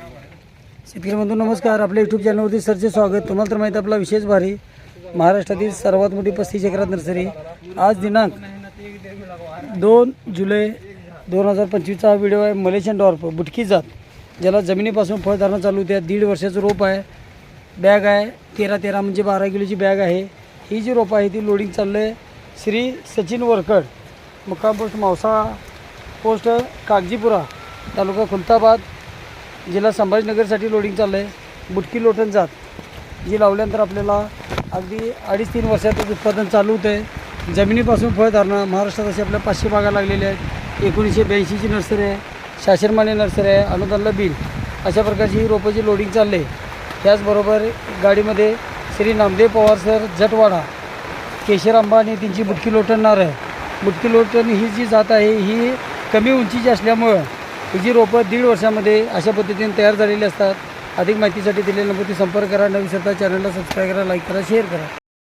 शेतकरी बंधू नमस्कार. आपल्या यूट्यूब चॅनलवरती सरचे स्वागत. तुम्हाला तर माहिती आपला विशेष भारी महाराष्ट्रातील सर्वात मोठी 35 एकरात नर्सरी. आज दिनांक 2 जुलै 2025चा हा व्हिडिओ आहे. मलेशियन डॉर्फ बुटकी जात, ज्याला जमिनीपासून फळधारणा चालू होते. 1.5 वर्षाचं रोप आहे. बॅग आहे 13 म्हणजे 12 किलोची बॅग आहे. ही जी रोप आहे ती लोडिंग चाललं आहे श्री सचिन वरकड, मुक्काम पोस्ट मावसा, पोस्ट कागजीपुरा, तालुका खुलताबाद, जिल्हा संभाजीनगरसाठी लोडिंग चाललं आहे. बुटकी लोटन जात जी लावल्यानंतर आपल्याला अगदी 2.5-3 वर्षातच उत्पादन चालू होतं आहे. जमिनीपासून फळधारणा महाराष्ट्रात असे आपल्या 500 बागा लागलेल्या आहेत. 1982ची नर्सरी आहे. शासनमान्य नर्सरी आहे. अनुदानला बिल अशा प्रकारची ही रोपाची लोडिंग चालले आहे. त्याचबरोबर गाडीमध्ये श्री नामदेव पवार सर जटवाडा, केशर आंबा आणि त्यांची बुटकी लोटन नार आहे. बुटकी लोटन ही जी जात आहे ही कमी उंचीची असल्यामुळं ही जी रोपं 1.5 वर्षामध्ये अशा पद्धतीने तयार झालेली असतात. अधिक माहितीसाठी दिलेल्या नंबरवरती संपर्क करा. न विसरता चॅनलला सबस्क्राईब करा, लाईक करा, शेअर करा.